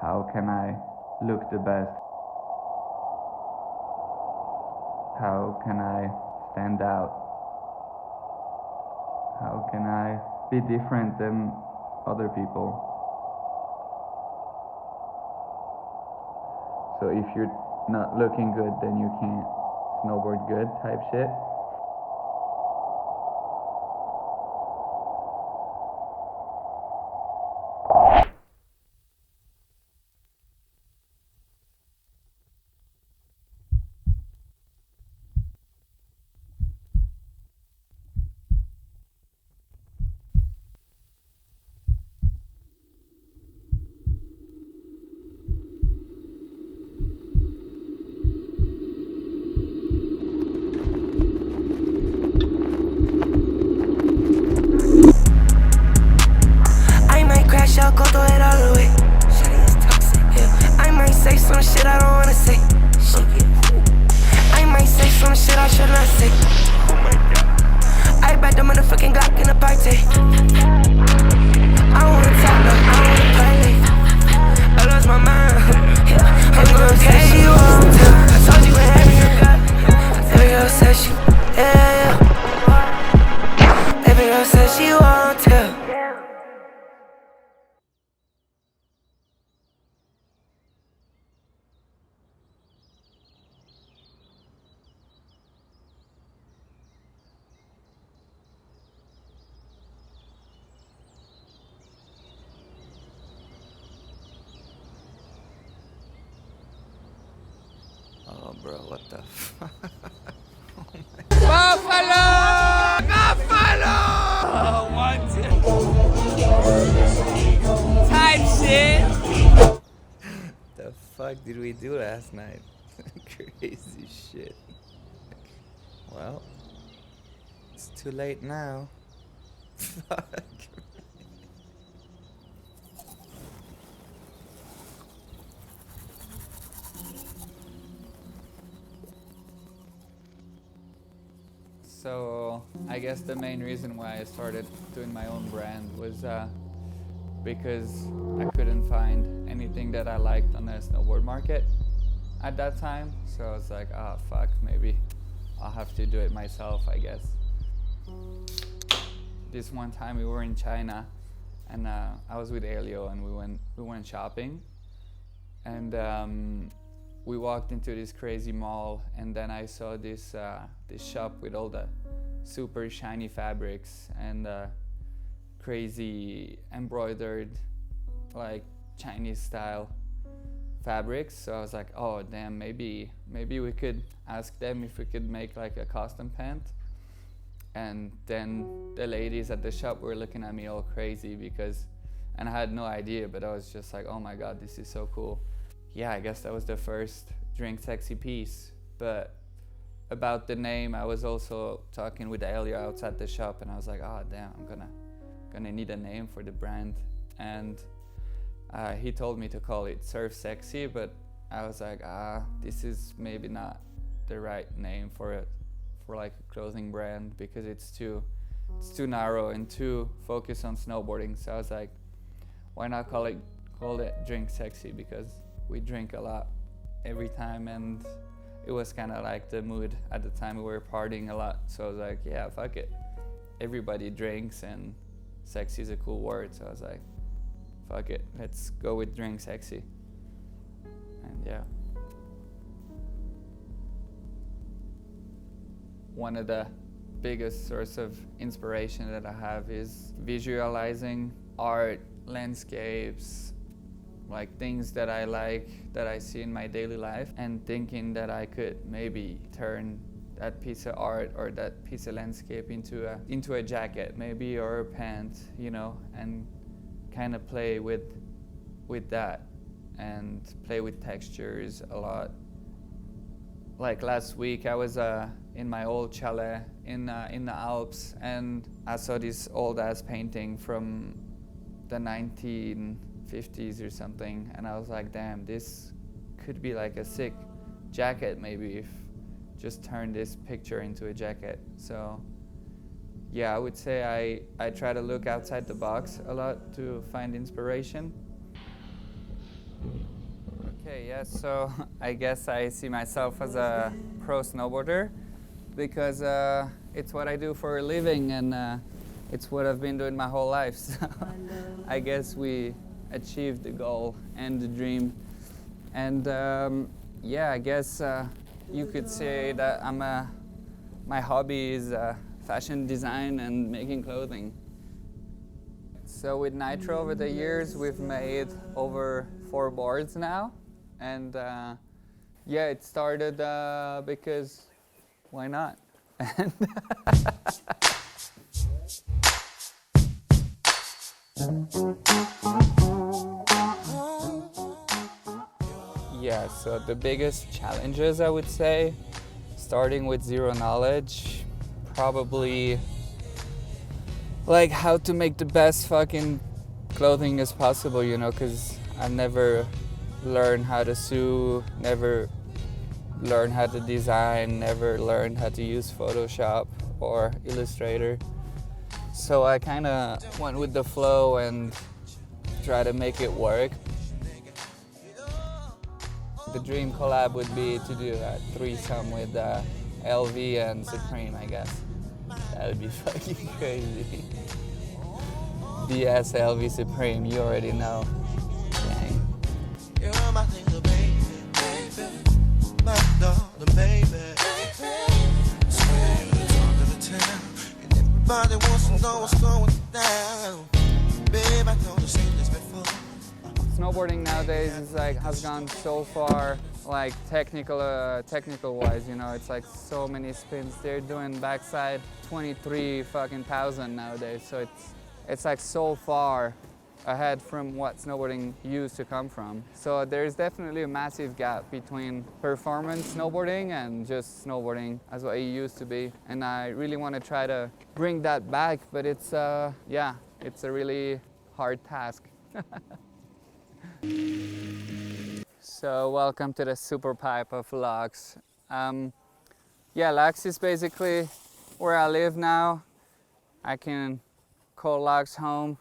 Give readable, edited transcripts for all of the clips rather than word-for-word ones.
How can I look the best? How can I stand out? How can I be different than other people? So if you're not looking good, then you can't snowboard good type shit. I might crash out, go through it all the way. Shawty is toxic, yeah. I might say some shit I don't wanna say. I might say some shit I should not say. Oh my god. I bet the motherfucking Glock in the party. I don't wanna talk, no, I don't wanna play. I lost my mind. I'm gonna say you won't tell. I told you when having your cut. Every girl says she, yeah. Every girl says she won't tell. Oh, bro, what the fuck? Buffalo! Buffalo! Oh, what? Type shit. The fuck did we do last night? Crazy shit. Well, it's too late now. Fuck. So I guess the main reason why I started doing my own brand was because I couldn't find anything that I liked on the snowboard market at that time. So I was like, ah, fuck, maybe I'll have to do it myself, I guess. This one time we were in China, and I was with Elio, and we went shopping, and we walked into this crazy mall, and then I saw this shop with all the super shiny fabrics and crazy embroidered, like Chinese style fabrics. So I was like, oh damn, maybe we could ask them if we could make like a custom pant. And then the ladies at the shop were looking at me all crazy and I had no idea, but I was just like, oh my god, this is so cool. Yeah, I guess that was the first Drink Sexy piece. But about the name, I was also talking with Elio outside the shop, and I was like, oh damn, I'm gonna need a name for the brand. And he told me to call it Surf Sexy, but I was like, this is maybe not the right name for like a clothing brand, because it's too narrow and too focused on snowboarding. So I was like, why not call it Drink Sexy, because we drink a lot every time, and it was kind of like the mood at the time. We were partying a lot, so I was like, yeah, fuck it, everybody drinks and sexy is a cool word. So I was like, fuck it, let's go with Drink Sexy. And yeah, one of the biggest source of inspiration that I have is visualizing art, landscapes, like things that I like, that I see in my daily life, and thinking that I could maybe turn that piece of art or that piece of landscape into a jacket maybe, or a pant, you know, and kind of play with that and play with textures a lot. Like last week I was in my old chalet in the Alps, and I saw this old ass painting from the 1950s or something, and I was like, damn, this could be like a sick jacket maybe if just turn this picture into a jacket. So yeah, I would say I try to look outside the box a lot to find inspiration. Okay, yeah, so I guess I see myself as a pro snowboarder because it's what I do for a living and it's what I've been doing my whole life. So I guess we achieved the goal and the dream. And yeah, I guess you could say that my hobby is fashion design and making clothing. So with Nitro over the years, we've made over 4 boards now. And yeah, it started because why not? And yeah, so the biggest challenges I would say, starting with zero knowledge, probably like how to make the best fucking clothing as possible, you know, because I've never learned how to sew, never learned how to design, never learned how to use Photoshop or Illustrator. So I kind of went with the flow and tried to make it work. The dream collab would be to do a threesome with LV and Supreme, I guess. That would be fucking crazy. DS LV Supreme, you already know. Dang. You're my little baby, baby, my darling baby. Swear you're the talk of the town, and everybody wants to know what's going down. Babe, I told you seen this before. Snowboarding nowadays is like has gone so far, like technical wise, you know, it's like so many spins. They're doing backside 23 fucking thousand nowadays, so it's like so far ahead from what snowboarding used to come from. So there's definitely a massive gap between performance snowboarding and just snowboarding as what it used to be. And I really want to try to bring that back, but it's yeah, it's a really hard task. So welcome to the super pipe of Lux. Yeah, Lux is basically where I live now. I can call Lux home,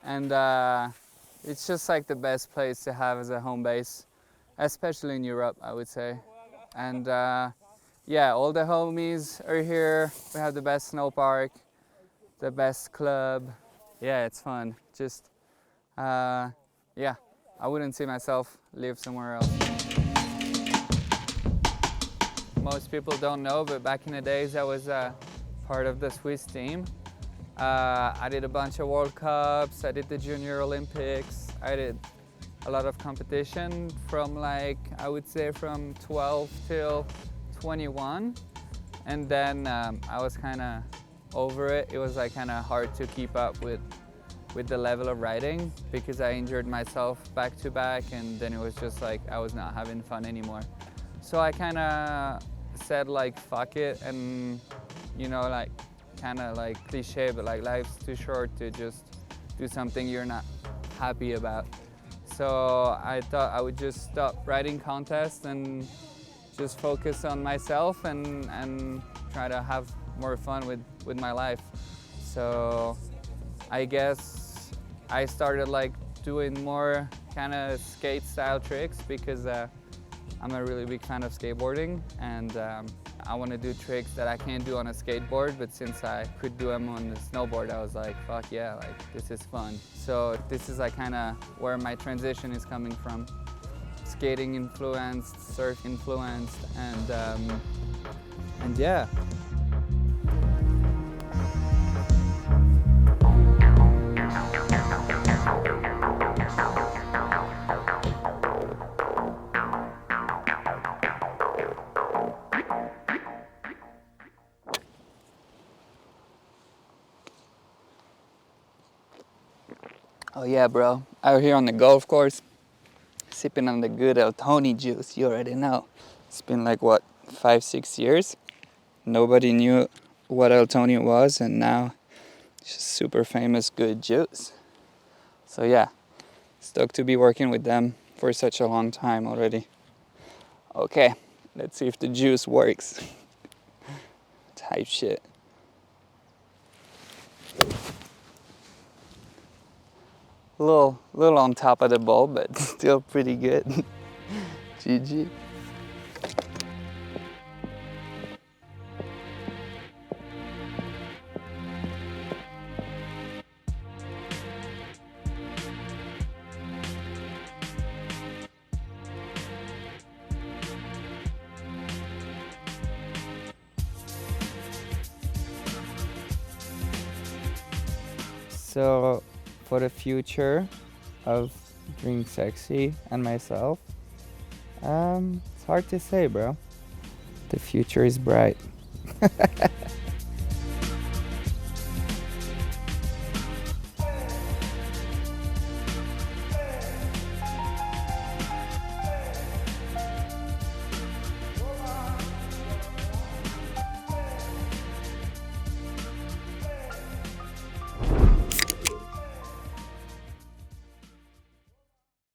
and it's just like the best place to have as a home base, especially in Europe, I would say. And yeah, all the homies are here. We have the best snow park, the best club. Yeah, it's fun. Just yeah, I wouldn't see myself live somewhere else. Most people don't know, but back in the days I was part of the Swiss team. I did a bunch of World Cups, I did the Junior Olympics, I did a lot of competition from like, I would say from 12 till 21. And then I was kind of over it. It was like kind of hard to keep up with the level of riding because I injured myself back to back, and then it was just like I was not having fun anymore. So I kind of said like fuck it, and you know, like kind of like cliche, but like life's too short to just do something you're not happy about. So I thought I would just stop riding contests and just focus on myself and try to have more fun with my life. So I guess I started like doing more kind of skate style tricks because I'm a really big fan of skateboarding, and I want to do tricks that I can't do on a skateboard, but since I could do them on the snowboard, I was like, fuck yeah, like this is fun. So this is like kind of where my transition is coming from. Skating influenced, surf influenced, and yeah. Oh yeah, bro. Out here on the golf course, sipping on the good El Tony juice. You already know. It's been like, what, 5-6 years? Nobody knew what El Tony was, and now it's just super famous good juice. So yeah, stoked to be working with them for such a long time already. Okay, let's see if the juice works. Type shit. little on top of the ball, but still pretty good. GG. So for the future of Drink Sexy and myself, it's hard to say, bro. The future is bright.